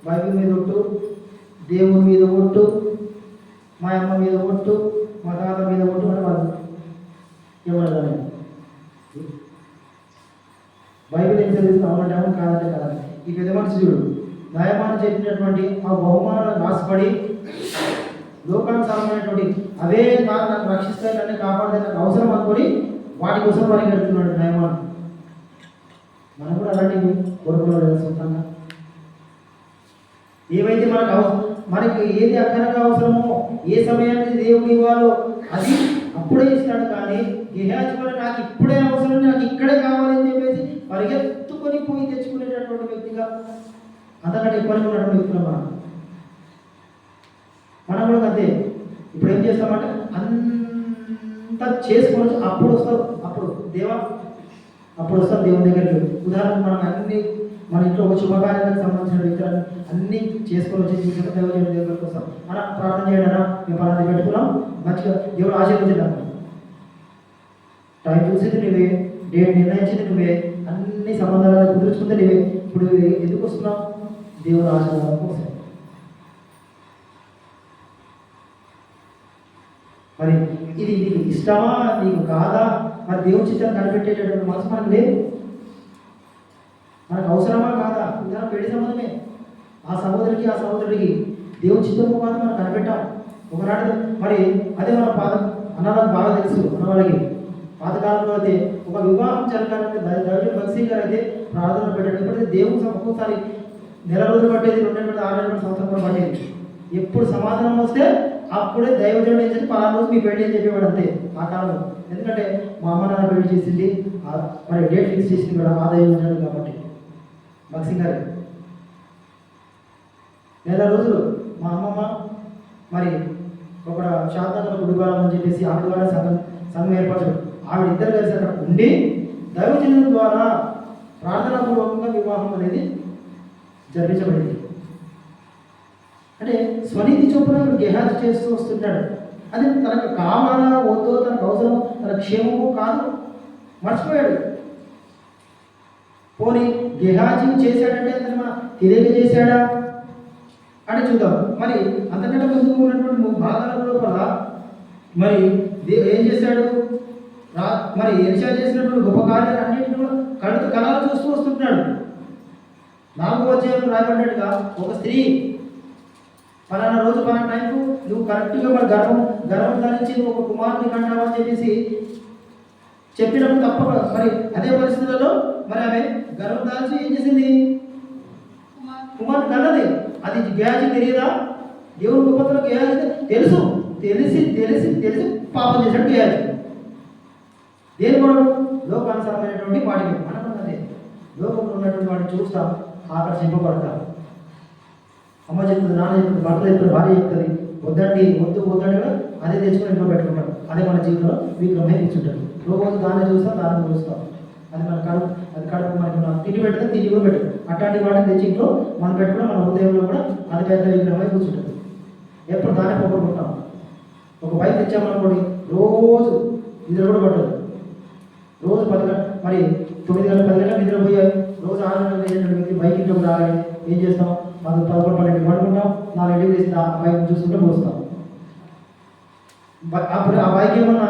బైబిల్ మీద ఒట్టు, దేవుని మీద ఒట్టు, మా అమ్మ మీద ఒట్టు, మా తాత మీద ఒట్టు అని వాళ్ళు ఏమన్నా బైబిల్ ఏం చదివిస్తే అవునంటే అవును, కాదంటే కాదంటే. ఈ పెద్ద మనిషి చూడు, న్యాయమానం చెప్పినటువంటి ఆ బహుమానాలను ఆశపడి లోకానుసారమైనటువంటి అవే కాదు నన్ను రక్షిస్తాయి, నన్ను కాపాడితే నాకు అవసరం అనుకొని వాటి కోసం మనకి పెడుతున్నాడు న్యాయమానం. మనం కూడా అలాంటివి కోరుకోవాలి సొంతంగా. ఏవైతే మనకి ఏది అక్కడగా అవసరమో, ఏ సమయానికి దేవుడు ఇవ్వాలో అది అప్పుడే ఇస్తాడు. కానీ గేహాజీ వల్ల నాకు ఇప్పుడే అవసరం, నాకు ఇక్కడే కావాలని చెప్పేసి పరిగెత్తుకొని పోయి తెచ్చుకునేటటువంటి వ్యక్తిగా, అంతకంటే ఎక్కువనే ఉన్నటువంటి వ్యక్తులు మనం కూడా అంతే. ఇప్పుడు ఏం చేస్తామంటే అంతా చేసుకొని అప్పుడు వస్తారు, అప్పుడు వస్తారు దేవుని దగ్గరికి. ఉదాహరణకు మనం అన్ని మన ఇంట్లో ఒక శుభకార్యాలకు సంబంధించిన వ్యక్తులను అన్నీ చేసుకొని వచ్చి దైవజనుడి దగ్గరికి వస్తాం. మనం ప్రార్థన చేయడా మేము పలానా పెట్టుకున్నాం, మంచిగా దేవుడు ఆశీర్వదించాడు. టైం చూసింది నువ్వే, డేట్ నిర్ణయించింది నువ్వే, అన్ని సంబంధాలను కుదుర్చుకుంటే నువ్వే. ఇప్పుడు ఎందుకు వస్తున్నావు? దేవుడు ఆశీర్వాదం కోసం. మరి ఇది నీకు ఇష్టమా, నీకు కాదా? మరి దేవుడి చిత్తాన్ని కనిపెట్టేటటువంటి మనసు మనకు లేదు. మనకు అవసరమా కాదా? ఉదాహరణ పెళ్లి సంబంధమే, ఆ సహోదరుడికి దేవుడి చిత్తము కాదు మనం కనిపెట్టాం ఒకనాడు. మరి అదే మన అన్నలకు బాగా తెలుసు, అన్న వాళ్ళకి పాతకాలంలో అయితే ఒక వివాహం జరగాలంటే దైవజనుడు భక్తి గారు అయితే ప్రార్థన పెట్టాడు. ఎప్పుడైతే దేవుడు ఒక్కోసారి నెల రోజులు పట్టేది, 2 నెలలు, 6 నెలలు, సంవత్సరం కూడా పట్టేది. ఎప్పుడు సమాధానం వస్తే అప్పుడే దైవజనుడు ఏం చేసి పలానా రోజు మీ పెళ్లి అని చెప్పేవాడు అంతే ఆ కాలంలో. ఎందుకంటే మా అమ్మ నాన్న పెళ్లి చేసింది, మరి డేట్ ఫిక్స్ చేసింది కూడా ఆ దైవజనుడు కాబట్టి భక్తి గారు. నెల రోజులు మా అమ్మమ్మ మరి ఒక శాంతంగా గుడివారం అని చెప్పేసి ఆవిడ ద్వారా సంఘం ఏర్పరచడం, ఆవిడ ఇద్దరు కలిసి అక్కడ ఉండి దైవజనుల ద్వారా ప్రార్థనాపూర్వకంగా వివాహం అనేది జరిపించబడింది. అంటే స్వనీతి చొప్పున గేహాజీ చేస్తూ వస్తుంటాడు. అది తనకు కావాలా వద్దో, తనకు అవసరమో, తన క్షేమమో కాదు, మర్చిపోయాడు. పోనీ గేహాజీ చేశాడంటే అతను మన తెలియజేశాడా అని చూద్దాం. మరి అంతకంటే ముందుకు ఉన్నటువంటి భాగాల లోపల మరి ఏం చేశాడు? మరి ఎలీషా చేసినటువంటి గొప్ప కార్యాలన్నింటినీ కూడా కళలు చూస్తూ వస్తుంటాడు. 4వ అధ్యాయంలో రాయబడినట్టుగా ఒక స్త్రీ పలానా రోజు పలానా టైంకు నువ్వు కరెక్ట్గా మరి గర్వం ధరించి నువ్వు ఒక కుమారుని కంటావా అని చెప్పేసి చెప్పినప్పుడు తప్ప మరి అదే పరిస్థితులలో మరి ఆమె గర్వం దాల్చి ఏం చేసింది? కుమారుని కన్నది. అది గేహాజీ తెలియదా? దేవుని గొప్పతలో గేహాజీ తెలిసి పాపం చేశాడు గేహాజీ. దేని కొరకు? లోకానుసారమైనటువంటి వాటికి. మనం అదే లోకంలో ఉన్నటువంటి వాటిని చూస్తాం, ఆకర్షింపబడతాం. అమ్మ చెప్తుంది, నాన్న చెప్తుంది, భర్త చెప్తుంది, భార్య చెప్తుంది, వద్దు కూడా అదే తెచ్చుకొని ఇంట్లో పెట్టుకుంటాం. అదే మన జీవితంలో విగ్రహమే కూర్చుంటారు. రోజు దాన్ని చూస్తాం, దాన్ని చూస్తాం. అది మన కడుపు మనకి తిండి పెడితే తిండి కూడా పెట్టదు. అట్లాంటి వాటిని తెచ్చి ఇంట్లో మనం పెట్టుకుని మన హృదయంలో కూడా అది పెద్ద విగ్రహమై కూర్చుంటుంది. ఎప్పుడు దాన్ని పోగొట్టుకుంటాం. ఒక బైక్ తెచ్చామనుకోండి, రోజు నిద్ర కూడా పట్టదు. రోజు 10 గంటలు మరి 9 గంటలు 10 గంటలు నిద్రపోయాయి. రోజు 6 గంటలు 7 గంటలకి బైక్ ఇంట్లో రాగానే ఏం చేస్తాం? మనం 11, 12 పడుకుంటాం, 4 గంటలు వేసి ఆ బైక్ చూసుకుంటే పోస్తాం. అప్పుడు ఆ బైక్ ఏమన్నా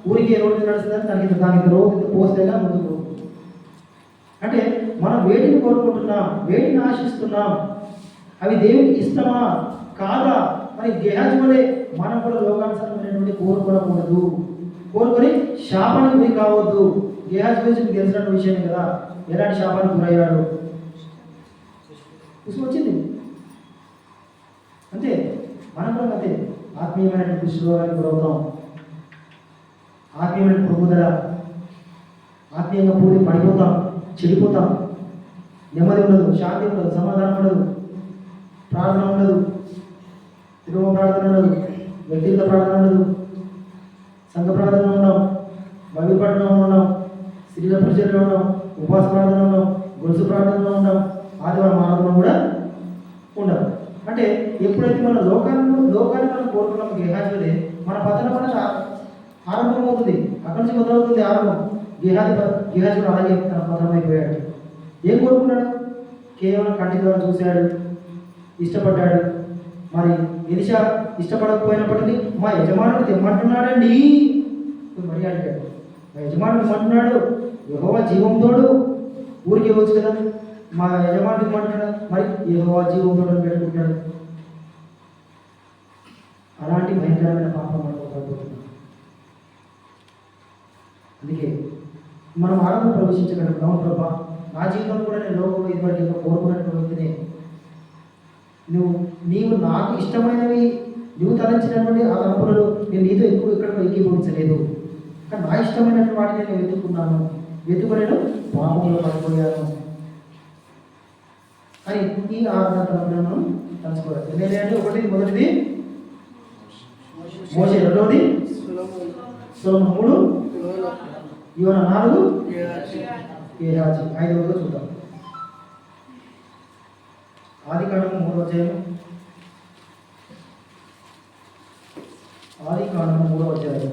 ఊరికి రోడ్డు నడుస్తుందని దానికి రోజు పోస్తేగా ముందుకు పోతుంది. అంటే మనం వేటిని కోరుకుంటున్నాం, వేటిని ఆశిస్తున్నాం, అవి దేవునికి ఇష్టమా కాదా? మరి గేహాజీ వలె మనం కూడా లోకానుసారమైనటువంటి కోరుకోకూడదు, కోరుకొని శాపానికి గురి కావద్దు. గేహాజీ గురించి మీకు తెలిసిన విషయమే కదా, ఎలాంటి శాపానికి గురయ్యాడు, వచ్చింది అంతే. మనం కూడా అంతే, ఆత్మీయమైన కృషిలో గురవుతాం, ఆత్మీయమైన పొరుగుదల, ఆత్మీయంగా పూర్తి పడిపోతాం, చెడిపోతాం, నెమ్మది ఉండదు, శాంతి ఉండదు, సమాధానం ఉండదు, ప్రార్థన ఉండదు, కుటుంబ ప్రార్థన ఉండదు, వ్యక్తిగత ప్రార్థన ఉండదు, సంఘ ప్రార్థన ఉన్నాం, బైబిల్ పఠనంలో ఉన్నాం, స్త్రీల పరిచర్లో ఉన్నాం, ఉపవాస ప్రార్థన ఉన్నాం, గొలుసు ప్రార్థనలో ఉన్నాం, ఆదివారం ఆరాధన కూడా ఉండవు. అంటే ఎప్పుడైతే మన లోకాన్ని మనం కోరుకున్నాం గేహాజీలే, మన పతనం అనేది ఆరంభమవుతుంది, అక్కడి నుంచి మొదలవుతుంది ఆరంభం. గేహాజీ కూడా అలాగే తన పతనం అయిపోయాడు. ఏం కోరుకున్నాడు? కేవలం కంటి ద్వారా చూశాడు, ఇష్టపడ్డాడు. మరి ఎలిషా ఇష్టపడకపోయినప్పటికీ మా యజమానుడు తెమ్మంటున్నాడండి మరి అడిగాడు. మా యజమానుడు తెమ్మంటున్నాడు, యెహోవా జీవంతోడు, ఊరికి ఇవ్వచ్చు కదా, మా యజమానుడు తెమ్మంటున్నాడు, మరి యెహోవా జీవంతోడు అని పెట్టుకుంటాడు. అలాంటి భయంకరమైన పాపం పడిపోతున్నాం. అందుకే మనం ఆరంభం ప్రవేశించగలుగుతాం. ప్రభా, నా జీవితం కూడా నేను లోకంలో ఇదివరకు కోరుకున్నటువంటి వ్యక్తిని, నీవు నాకు ఇష్టమైనవి నువ్వు తలంచినటువంటి ఆ తలంపులలో నేను నీతో ఎక్కడ ఏకీభవించలేదు, కానీ నా ఇష్టమైనటువంటి వాటిని నేను వెతుక్కున్నాను, వెతుకునేను పాపంలో పడిపోయాను అని ఈ ఆరాధన తలంపులను మనం తలుచుకోవాలి. నేనంటే మొదటిది మోషే, రెండవది సొలొమోను, 3 యోనా, 4 గేహాజీ, 5వదిగా చూద్దాం. ఆదికాండము 3వ అధ్యాయం, ఆదికాండము 3వ అధ్యాయం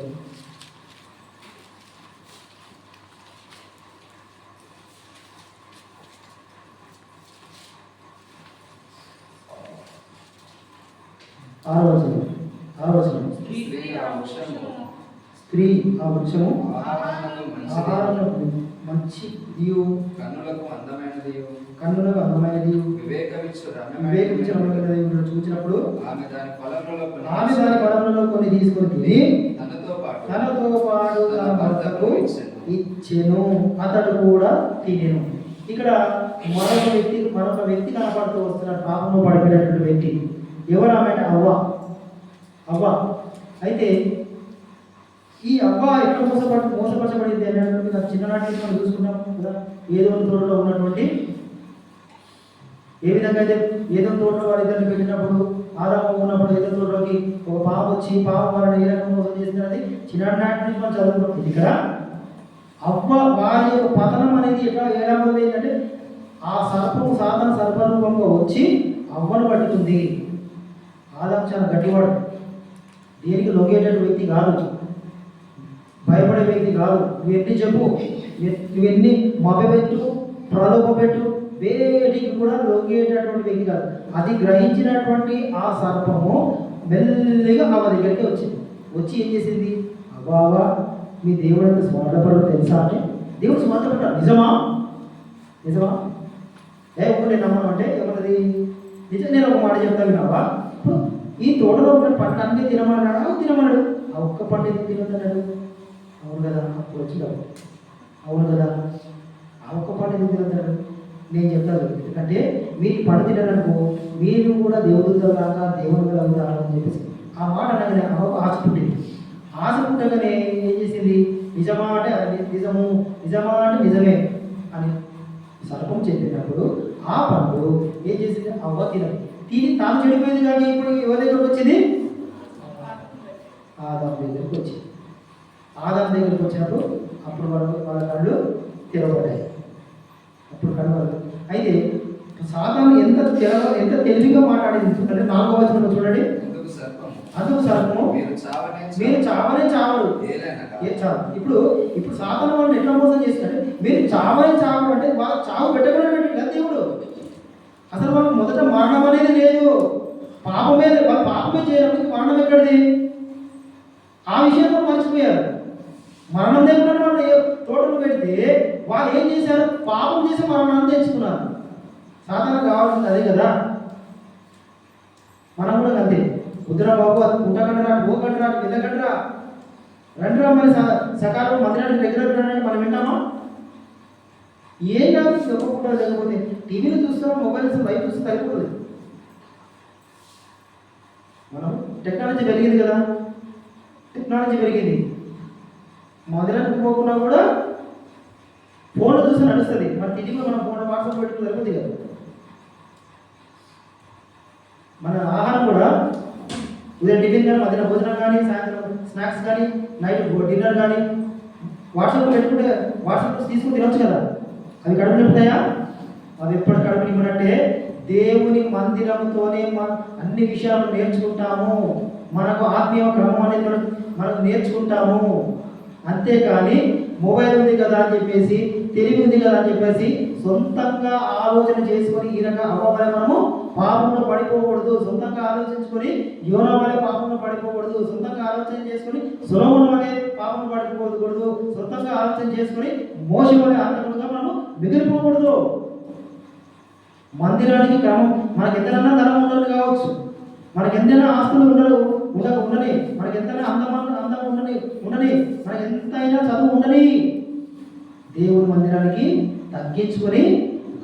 6వ వచనం. స్త్రీ ఆ వృక్షము ఆహారమునకు మంచి దీవు,
కన్నులకు అందమైన దీవు, వివేకమిచ్చు
రమ్యమైన చూచినప్పుడు
ఆమె దాని ఫలములలో
కొన్ని తీసుకొని తిని
తనతో
పాటు తన భర్తకు ఇచ్చెను, అతడు కూడా తినెను. ఇక్కడ మరొక వ్యక్తి కనపడుతూ వస్తున్నాడు, పాపంలో పడిపోయినటువంటి వ్యక్తి. ఎవరు ఆమె? అవ్వ. అయితే ఈ అవ్వ ఎట్లా మోసపరచబడింది అనేటువంటి నాకు చిన్ననాటి మనం చూసుకున్నాం కదా. ఏదో తోటలో ఉన్నటువంటి, ఏ విధంగా అయితే ఏదో తోటలో వాళ్ళిద్దరిని పెట్టినప్పుడు, ఆదాము ఉన్నప్పుడు ఏదో తోటలోకి ఒక పాము వచ్చి పాము వాళ్ళని ఏ రకంగా మోసం చేస్తున్నది చిన్ననాటి నుంచి మనం చదువుకున్నాం. ఇక్కడ అవ్వ వారి యొక్క పతనం అనేది ఏ రకంగా ఏంటంటే ఆ సర్పము సాధారణ సర్పరూపంగా వచ్చి అవ్వను పట్టుతుంది. ఆదాము చాలా గట్టివాడు, దేనికి లొంగేటటువంటి వ్యక్తి కాదు, భయపడే వ్యక్తి కాదు. నువ్వెన్ని చెప్పు, నువ్వెన్ని మభ్యపెట్టు, ప్రలోభపెట్టు, వేటికి కూడా లొంగేటటువంటి వ్యక్తి కాదు. అది గ్రహించినటువంటి ఆ సర్పము మెల్లిగా ఆమె దగ్గరికి వచ్చి ఏం చేసింది? అవ్వా, మీ దేవుడు ఎంత స్వార్థపడు తెలుసా అంటే, దేవుడు స్వార్థపడ్డాడు. నిజమా? నేను నమ్మను అంటే ఏమన్నది? నిజం. నేను ఒక మాట చెప్తాను విన్నావా, ఈ తోటలో ఉన్న పంట అన్ని తినమన్నాడు. తినమన్నాడు. ఆ ఒక్క పంట ఎందుకు తినొద్దన్నాడు? అవును కదా, అప్పుడు వచ్చినావు. అవును కదా, ఆ ఒక్క పంట ఎందుకు తినొద్దన్నాడు? నేను చెప్తాను, ఎందుకంటే మీరు పంట తినడానికి మీరు కూడా దేవుడితో లాగా దేవుడు కూడా అవుతారని చెప్పేసి ఆ మాట అనగానే ఆశ పుట్టింది. ఆశ పుట్టగానే ఏం చేసింది? నిజమా అంటే నిజమే అని సర్పం చెప్పినప్పుడు ఆ పండు ఏం చేసింది? అవ్వ తిని తాను చెడిపోయింది. కానీ ఇప్పుడు ఎవరి దగ్గరకు వచ్చింది? ఆదాము దగ్గరకు వచ్చింది. ఆదాము దగ్గరకు వచ్చినప్పుడు అప్పుడు వాళ్ళ కళ్ళు తెరవబడ్డాయి. అప్పుడు కళ్ళు. అయితే సాతాను ఎంత తెలివిగా మాట్లాడింది చూడండి. 4వ వచనంలో చూడండి. అందుకు సర్పము మీరు చావనే చావరు. ఇప్పుడు సాతాను వాళ్ళని ఎట్లా మోసం చేస్తాడు? మీరు చావని చావరు అంటే వాళ్ళ చావు పెట్టకుండా దేవుడు అసలు వాళ్ళకి మొదట మరణం అనేది లేదు. పాపమే చేయడానికి మరణం ఎక్కడిది? ఆ విషయంలో మర్చిపోయారు. మరణం లేకుండా వాళ్ళు తోటలు పెడితే వాళ్ళు ఏం చేశారు? పాపం చేసి మరణాన్ని తెచ్చుకున్నారు. సాధారణ కావాల్సింది అదే కదా. మనం కూడా అంతే. కుదురా బాబు, అది పుట్టకండిరా, పోకండిరా, వెళ్ళకండిరా, రండిరా, మరి సకాలంలో మందిరానికి రెగ్యులర్ మనం వింటామా? ఏం కాదు, ఒక పూట లేకపోతే టీవీలో చూస్తాం, మొబైల్ చూస్తాం, లైవ్ చూస్తే అయిపోతుంది. మనం టెక్నాలజీ పెరిగింది కదా, టెక్నాలజీ పెరిగింది. మందిరానికి పోకుండా కూడా ఫోన్లో చూస్తే నడుస్తుంది. మన టీవీలో మనం ఫోన్ వాట్సాప్ పెట్టుకుని సరిపోతుంది కదా. మన ఆహారం కూడా ఉదయం టిఫిన్ కానీ, మధ్యాహ్నం భోజనం కానీ, సాయంత్రం స్నాక్స్ కానీ, నైట్ డిన్నర్ కానీ వాట్సాప్లో పెట్టుకుంటే వాట్సాప్ తీసుకుని తినవచ్చు కదా. అవి కడుపు నింపుతాయా? అవి ఎప్పుడు కడుపు నింపినట్టే దేవుని మందిరంతోనే అన్ని విషయాలు నేర్చుకుంటాము. మనకు ఆత్మీయ క్రమం అనేది మనం నేర్చుకుంటాము. అంతేకాని మొబైల్ ఉంది కదా అని చెప్పేసి, తెలివి ఉంది కదా అని చెప్పేసి సొంతంగా ఆలోచన చేసుకొని ఈ రకంగా అవ్వవలే మనము పాపంలో పడిపోకూడదు. సొంతంగా ఆలోచించుకొని యోనా వలె పాపంలో పడిపోకూడదు. సొంతంగా ఆలోచన చేసుకొని సొలొమోను వలె పాపంలో పడిపోకూడదు. సొంతంగా ఆలోచన చేసుకొని మోషే వలె అంతకుడుగా మనము మిగిలిపోకూడదు. మందిరానికి క్రమం, మనకి ఎంతైనా ధనం ఉండదు కావచ్చు, మనకి ఎంతైనా ఆస్తులు ఉండని, మనకి ఎంతైనా అందం ఉండని, మనకి ఎంతైనా చదువు ఉండని, దేవుని మందిరానికి తగ్గించుకొని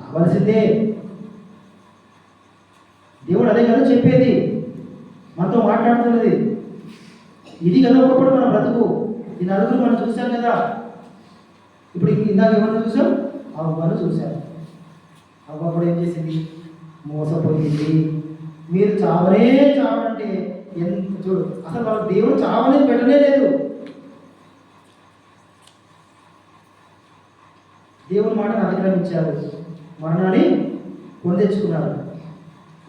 రావాల్సిందే. దేవుడు అదే కదా చెప్పేది, మనతో మాట్లాడుతున్నది. ఇది కదా ఒకప్పుడు మన బ్రతుకు. ఈ నలుగురు మనం చూసాం కదా. ఇప్పుడు ఇందాక ఎవరిని చూసాం? అవ్వను చూశాం. అవ్వప్పుడు ఏం చేసింది? మోసపోయింది. మీరు చావడంటే ఎంత చూడు, అసలు వాళ్ళ దేవుడు చావనేది పెట్టనే లేదు. దేవుని మాటను అతిక్రమించారు, మరణాన్ని పొందెచ్చుకున్నారు.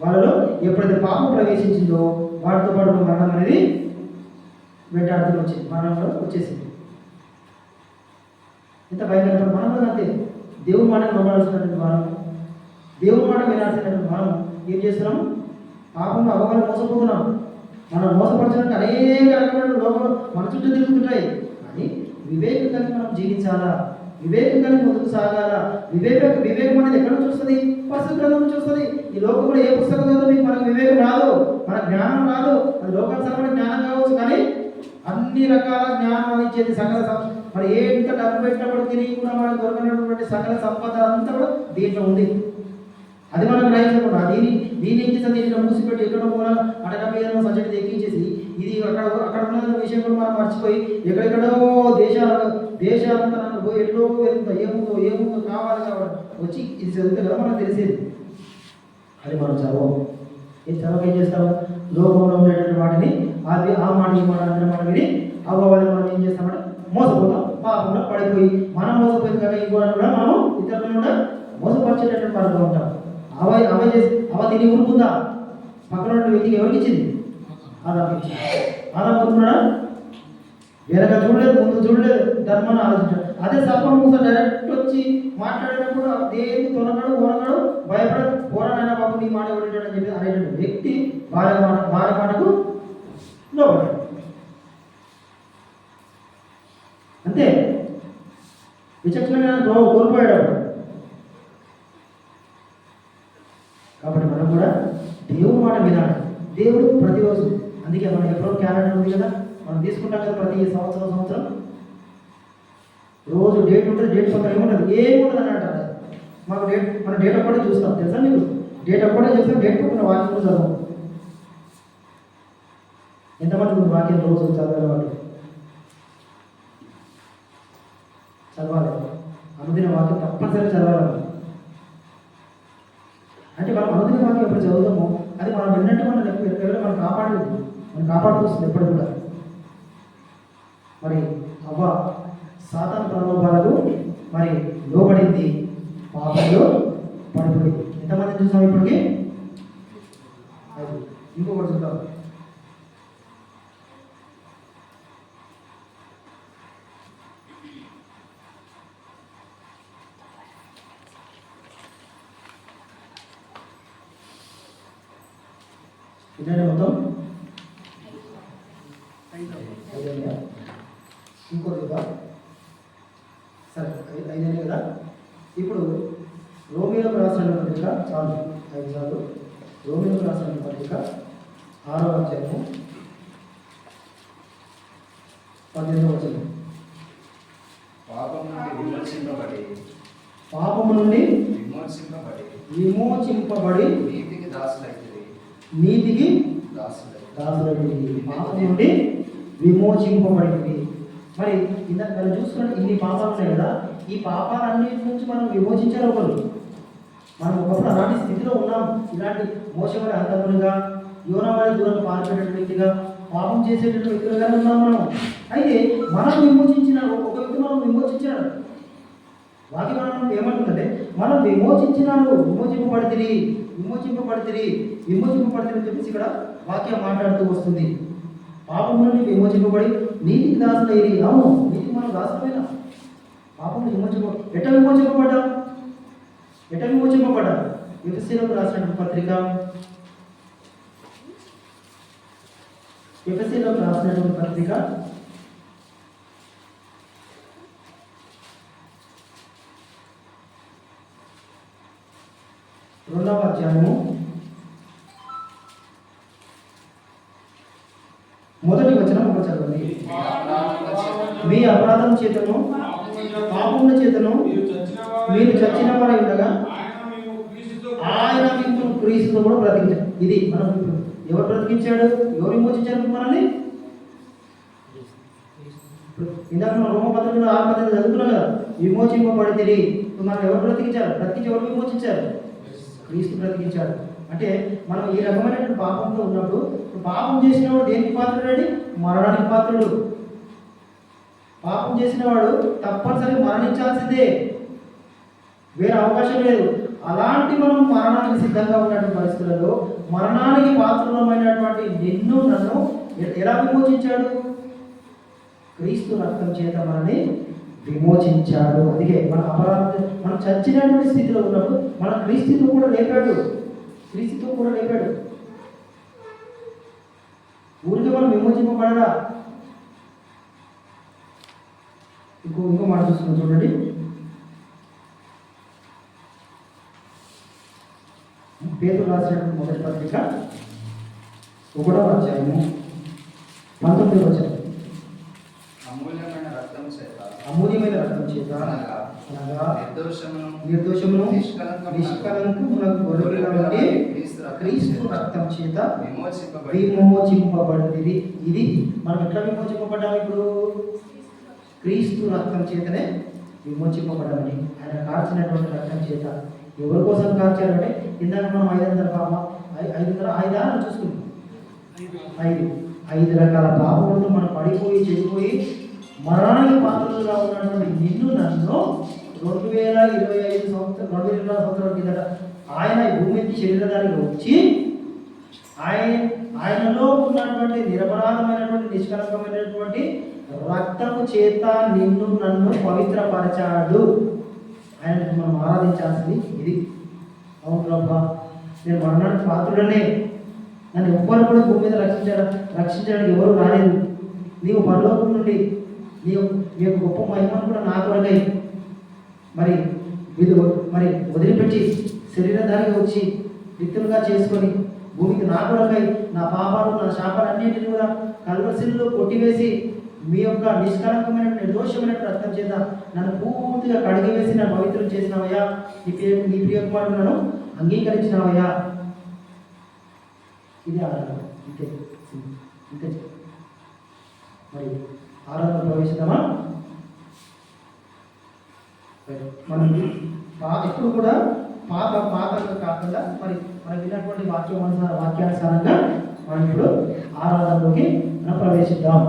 వాళ్ళలో ఎప్పుడైతే పాపం ప్రవేశించిందో వాటితో పాటు మరణం అనేది వెంటాడుతూ వచ్చింది, మరణంలో వచ్చేసింది. ఇంత భయంకరమైన మనం కూడా అంతే. దేవుని మాటను నమ్మాల్సినటువంటి మనం, దేవుని మాట వినాల్సినటువంటి మనం ఏం చేస్తున్నాం? పాపంలో అవగాహన మోసపోతున్నాం. మనం మోసపరచడానికి అనేక రకమైన లోపల మన చుట్టూ తిరుగుతుంటాయి. కానీ వివేకం కలిగి మనం జీవించాలా, వివేకం కలిగి ముందుకు సాగాలా. వివేకం అనేది ఎక్కడ నుంచి వస్తుంది? పరిశుద్ధ గ్రంథం నుంచి వస్తుంది. ఈ లోకంలో ఏ పుస్తకం చదివితే మీకు మనకు వివేకం రాదు, మన జ్ఞానం రాదు. అది లోకానుసారమైన జ్ఞానం కావచ్చు, కానీ అన్ని రకాల జ్ఞానం ఇచ్చేది సకల మరి ఎంత డబ్బు పెట్టినప్పటికీ కూడా మనకు దొరకనటువంటి సకల సంపద అంతా కూడా దీంట్లో ఉంది. అది మనం గ్రహించకుండా దీని ఏం చేస్తే దీంట్లో మూసిపెట్టి ఎక్కడో మూల అటక మీద సబ్జెక్ట్ ఎక్కించేసి ఇది అక్కడ ఉన్న విషయం కూడా మనం మర్చిపోయి ఎక్కడెక్కడో దేశాలంతా పోయి ఎట్లో వెళ్తుందో ఏముందో కావాలి వచ్చి ఇది చదివితే కదా మనకు తెలిసేది. అది మనం చదవం. ఈ చదవక ఏం చేస్తాము? లోకంలో ఉండేటువంటి వాటిని ఆ మాట ఈ మాట అందరి మాట విని అవ్వాలి మనం ఏం చేస్తామంటే మోసపోతాం. పాపంలో పడిపోయి మనం మోసపోయింది కాక ఇంకోటి కూడా మనం ఇతరులను కూడా మోసపరిచేటటువంటి పడుతూ ఉంటాం. అవ తిని ఊరుకుందా? పక్కన ఉన్న వ్యక్తికి ఎవరికి ఇచ్చింది? ఆదాం ఊరుకున్నాడా? వెనక చూడలేదు, ముందు చూడలేదు, ధర్మాన్ని ఆలోచించాడు. అదే సర్పం డైరెక్ట్ వచ్చి మాట్లాడినప్పుడు దేనికి తొలగడు, ఓనగడు, భయపడదు. పోరాడైనా బాబు నీ మాట ఎవరింటాడని చెప్పి అనేటువంటి వ్యక్తి భార్య మాటకు లోపడ్డాడు. అంతే, విచక్షణగా కోల్పోయాడు. కాబట్టి మనం కూడా దేవుని మాట వినాలి. దేవుడు ప్రతిరోజు, అందుకే మనం ఎప్పుడో క్యాలెండర్ ఉంది కదా, మనం తీసుకుంటాం కదా ప్రతి సంవత్సరం రోజు డేట్ ఉంటుంది. డేట్ పక్కన ఏముంటుంది అని అంటారు. మాకు మన డేట్ అప్పుడే చూస్తాం, తెలుసా మీకు? డేట్ అప్పుడే చూస్తాం, డేట్ పక్కన వాక్యం చదవం. ఎంతమంది వాక్యం రోజు చదవాలి? చదవాలి. అనుదిన వాక్యం తప్పనిసరిగా చదవాలి. అంటే మనం అనుదిన వాక్యం ఎప్పుడు చదువుతామో అది మనం విన్నట్టు మనం కాపాడలేదు, మనం కాపాడుకొస్తుంది ఎప్పుడు కూడా. మరి అవ్వ సాతాను ప్రలోభాలకు మరి లోబడింది, పాపంలో పడిపోయింది. ఎంతమంది చూసాం ఇప్పటికి? ఇంకొకటి చూద్దాం. ఇదే మొత్తం ఇంకోటి చూద్దాం. సరే, 5 కదా. ఇప్పుడు రోమియోకు రాసిన పత్రిక చాలు 5 సార్లు. రోమియోకు రాసిన పత్రిక 6వ అధ్యాయము 18వ వచనం.
పాపం నుండి విమోచింపబడి
పాపము నుండి
విమోచింపబడి
విమోచింపబడి
నీతికి దాసులైతిరి.
నీతికి
దాసులైతిరి.
దాసులైతివి. పాపం నుండి విమోచింపబడింది. మరి ఇందాక మనం చూసుకుంటే ఇన్ని పాపాలు ఉన్నాయి కదా, ఈ పాపాలన్నిటి నుంచి మనం విమోచించాలి. మనం ఒకప్పుడు అలాంటి స్థితిలో ఉన్నాం. ఇలాంటి మోసమైన అంతములుగా యోనవాడి దూరంగా పాల్పడేటువంటి వ్యక్తిగా, పాపం చేసేటువంటి వ్యక్తులుగానే ఉన్నాం మనం. అయితే మనం విమోచించిన ఒక వ్యక్తి మనం విమోచించాడు. వాక్యం మనం ఏమంటుందంటే మనం విమోచించినాడు, విమోచింపబడితిరి అని చెప్పేసి ఇక్కడ వాక్యం మాట్లాడుతూ వస్తుంది. పాపం నుండి విమోచింపబడి నీతికి దాసులైరి. అవును, నీతికి మనం దాసులైనా. పాపం ఎట్లా విమోచింపబడ్డాం? ఎఫెసీయులకు రాసినటువంటి పత్రిక, ఎఫెసీయులకు రాసినటువంటి పత్రిక 2వ అధ్యాయము 1వ వచనం ఒక చదవండి. మీ అపరాధం చేతను పాపముల చేతను మీరు చచ్చిన వారై ఉండగా ఆయన మిమ్మల్ని క్రీస్తుతో కూడా బ్రతికించాడు. ఇది మనం ఎవరు బ్రతికించాడు? ఎవరు విమోచించారు మనల్ని? ఇందాక మనం రోమపత్రికలో 6 చదువుతున్నాం కదా, విమోచింపబడితిరి. మనం ఎవరు బ్రతికించారు? బ్రతికించి ఎవరు విమోచించారు? క్రీస్తు బ్రతికించాడు. అంటే మనం ఈ రకమైనటువంటి పాపంతో ఉన్నప్పుడు, పాపం చేసినవాడు దేనికి పాత్రుడు? మరణానికి పాత్రుడు. పాపం చేసినవాడు తప్పనిసరిగా మరణించాల్సిందే, వేరే అవకాశం లేదు. అలాంటి మనం మరణానికి సిద్ధంగా ఉన్నటువంటి పరిస్థితులలో మరణానికి పాత్రులమైనటువంటి నిన్ను నన్ను ఎలా విమోచించాడు? క్రీస్తు రక్తం చేత మనల్ని విమోచించాడు. అందుకే మన అపరాధం, మనం చచ్చినటువంటి స్థితిలో ఉన్నప్పుడు మన క్రీస్తుతో కూడా లేపాడు. ఊరికి మనం విమోచింపబడరా? ఇంకో మాట చూస్తున్నాం చూడండి. పేతురు రాసినటువంటి మొదటి పత్రిక 1వ అధ్యాయము 19వ వచనం. అమూల్యమైన రక్తం చేత అనగా నిర్దోషమును నిష్కలంకమునకు గొర్రెపిల్ల వంటి క్రీస్తు రక్తం చేత విమోచింపబడింది. ఇది మనం ఎట్లా విమోచింపబడ్డాము? ఇప్పుడు క్రీస్తు రక్తం చేతనే విమోచింపబడాలని, ఆయన కార్చినటువంటి రక్తం చేత. ఎవరి కోసం కార్చారంటే ఇందాక మనం 500 చూసుకుంటాం. 5 రకాల పాపములతో మనం పడిపోయి చెడిపోయి మరణానికి పాత్రలుగా ఉన్నటువంటి నిన్ను నన్ను 2025 సంవత్సరాల కిందట ఆయన భూమికి శరీరధారిగా వచ్చి ఆయనలో ఉన్నటువంటి నిరపరాధమైనటువంటి నిష్కలంకమైనటువంటి రక్తము చేత నిన్ను నన్ను పవిత్రపరచాడు. ఆయన మనం ఆరాధించాల్సింది ఇది. అవును ప్రభా, నేను మరణానికి పాత్రుడనే, నన్ను ఎవ్వరు కూడా భూమి మీద రక్షించడానికి ఎవరు రాలేదు. నీవు పరలోకం నుండి నీ యొక్క గొప్ప మహిమను కూడా నా కొరకై మరి వదిలిపెట్టి శరీరధారిగా వచ్చి వ్యక్తులుగా చేసుకొని భూమికి నా కొరకై నా పాపాలు నా శాపాలన్నింటినీ కూడా కల్వసిల్లో కొట్టివేసి మీ యొక్క నిష్కలంకమైన నిర్దోషమైన రక్తం చేత నన్ను పూర్తిగా కడిగివేసి నన్ను పవిత్రం చేసినావయ్యా. నీ ప్రియకుమారులను అంగీకరించినావయ్యా. ఇది ఆరాధన. ఇంతే. మరి ఆరాధన ప్రవేశిద్దామా? మనం ఎప్పుడు కూడా పాతగా కాకుండా మరి మనకి విన్నటువంటి వాక్యానుసారంగా మనం ఇప్పుడు ఆరాధనలోకి మనం ప్రవేశిద్దాం.